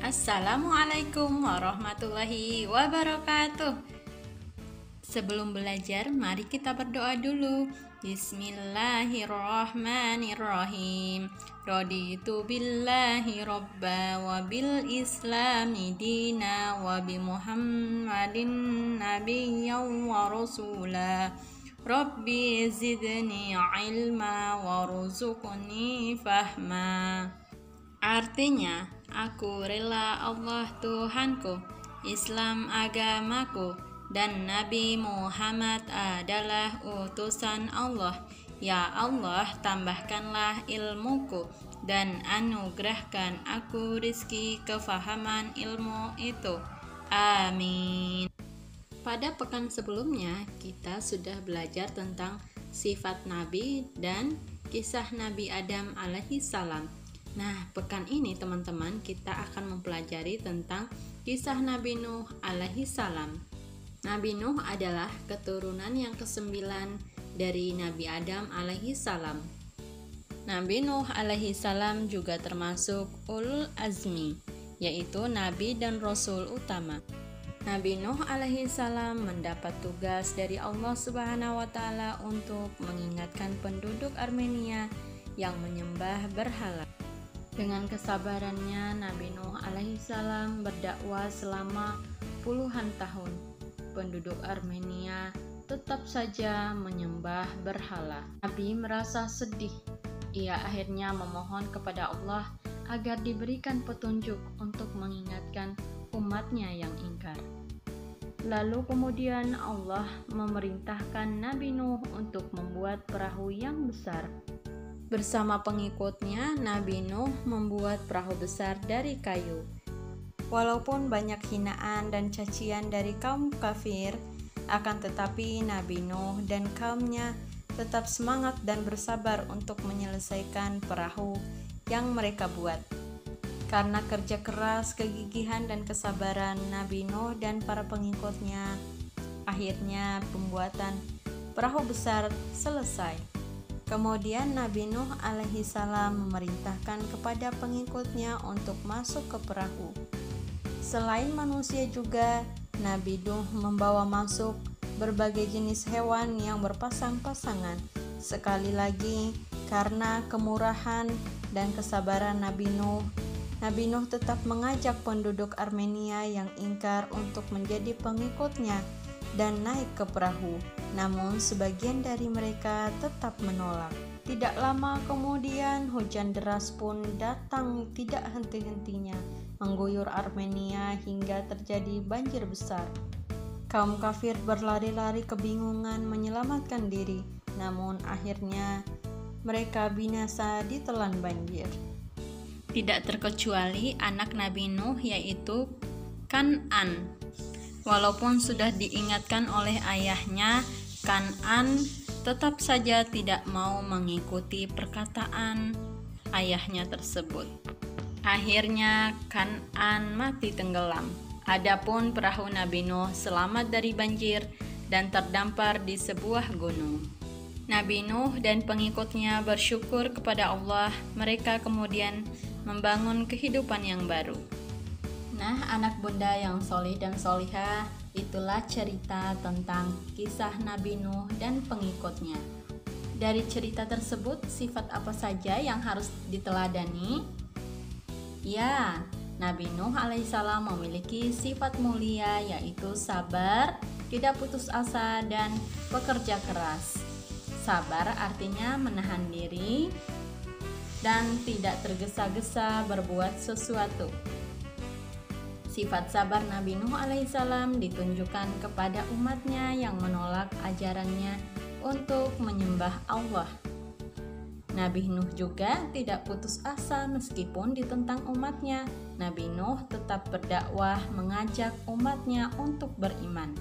Assalamualaikum warahmatullahi wabarakatuh. Sebelum belajar, mari kita berdoa dulu. Bismillahirrahmanirrahim. Raditu billahi robba wa bil islami dina wa bi muhammadin nabiyyan wa rasula. Rabbi zidni ilma warzuqni fahma. Artinya, aku rela Allah Tuhanku, Islam agamaku, dan Nabi Muhammad adalah utusan Allah. Ya Allah, tambahkanlah ilmuku dan anugerahkan aku rizki kefahaman ilmu itu. Amin. Pada pekan sebelumnya, kita sudah belajar tentang sifat Nabi dan kisah Nabi Adam alaihi salam. Nah, pekan ini teman-teman kita akan mempelajari tentang kisah Nabi Nuh alaihi salam. Nabi Nuh adalah keturunan yang ke-9 dari Nabi Adam alaihi salam. Nabi Nuh alaihi salam juga termasuk ulul azmi, yaitu nabi dan rasul utama. Nabi Nuh alaihi salam mendapat tugas dari Allah Subhanahu wa taala untuk mengingatkan penduduk Armenia yang menyembah berhala. Dengan kesabarannya, Nabi Nuh alaihi salam berdakwah selama puluhan tahun. Penduduk Armenia tetap saja menyembah berhala. Nabi merasa sedih. Ia akhirnya memohon kepada Allah agar diberikan petunjuk untuk mengingatkan umatnya yang ingkar. Lalu kemudian Allah memerintahkan Nabi Nuh untuk membuat perahu yang besar. Bersama pengikutnya, Nabi Nuh membuat perahu besar dari kayu. Walaupun banyak hinaan dan cacian dari kaum kafir, akan tetapi Nabi Nuh dan kaumnya tetap semangat dan bersabar untuk menyelesaikan perahu yang mereka buat. Karena kerja keras, kegigihan, dan kesabaran Nabi Nuh dan para pengikutnya, akhirnya pembuatan perahu besar selesai. Kemudian Nabi Nuh alaihi salam memerintahkan kepada pengikutnya untuk masuk ke perahu. Selain manusia juga, Nabi Nuh membawa masuk berbagai jenis hewan yang berpasang-pasangan. Sekali lagi, karena kemurahan dan kesabaran Nabi Nuh tetap mengajak penduduk Armenia yang ingkar untuk menjadi pengikutnya dan naik ke perahu. Namun sebagian dari mereka tetap menolak. Tidak lama kemudian hujan deras pun datang tidak henti-hentinya, mengguyur Armenia hingga terjadi banjir besar. Kaum kafir berlari-lari kebingungan menyelamatkan diri, namun akhirnya mereka binasa ditelan banjir. Tidak terkecuali anak Nabi Nuh, yaitu Kan'an. Walaupun sudah diingatkan oleh ayahnya, Kan'an tetap saja tidak mau mengikuti perkataan ayahnya tersebut. Akhirnya Kan'an mati tenggelam. Adapun perahu Nabi Nuh selamat dari banjir dan terdampar di sebuah gunung. Nabi Nuh dan pengikutnya bersyukur kepada Allah. Mereka kemudian membangun kehidupan yang baru. Nah, anak bunda yang solih dan solihah, itulah cerita tentang kisah Nabi Nuh dan pengikutnya. Dari cerita tersebut, sifat apa saja yang harus diteladani? Ya, Nabi Nuh alaihissalam memiliki sifat mulia, yaitu sabar, tidak putus asa, dan pekerja keras. Sabar artinya menahan diri dan tidak tergesa-gesa berbuat sesuatu. Sifat sabar Nabi Nuh alaihissalam ditunjukkan kepada umatnya yang menolak ajarannya untuk menyembah Allah. Nabi Nuh juga tidak putus asa meskipun ditentang umatnya. Nabi Nuh tetap berdakwah mengajak umatnya untuk beriman.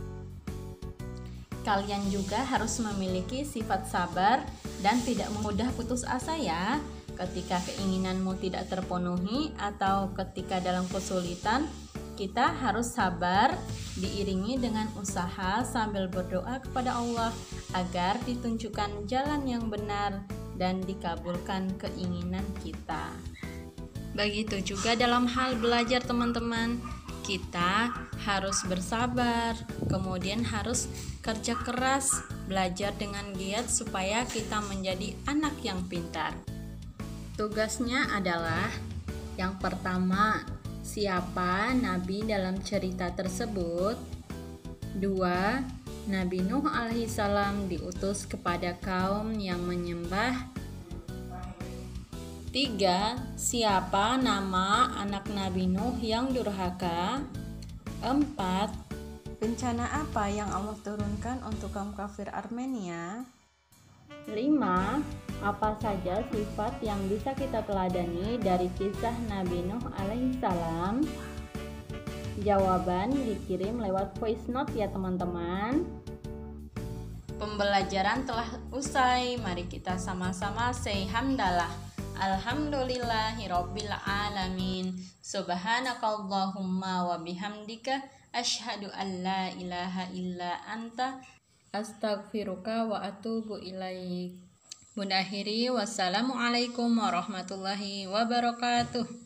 Kalian juga harus memiliki sifat sabar dan tidak mudah putus asa ya. Ketika keinginanmu tidak terpenuhi atau ketika dalam kesulitan, kita harus sabar diiringi dengan usaha sambil berdoa kepada Allah agar ditunjukkan jalan yang benar dan dikabulkan keinginan kita. Begitu juga dalam hal belajar teman-teman. Kita harus bersabar, kemudian harus kerja keras, belajar dengan giat supaya kita menjadi anak yang pintar. Tugasnya adalah yang pertama, siapa nabi dalam cerita tersebut? 2. Nabi Nuh alaihissalam diutus kepada kaum yang menyembah. 3. Siapa nama anak Nabi Nuh yang durhaka? 4. Bencana apa yang Allah turunkan untuk kaum kafir Armenia? 5. Apa saja sifat yang bisa kita teladani dari kisah Nabi Nuh alaihissalam? Jawaban dikirim lewat voice note ya teman-teman. Pembelajaran telah usai. Mari kita sama-sama say hamdalah. Alhamdulillahirabbil alamin. Subhanakallahumma wa bihamdika asyhadu an la ilaha illa anta astaghfiruka wa atubu ilaik. Bunda akhiri, wassalamualaikum warahmatullahi wabarakatuh.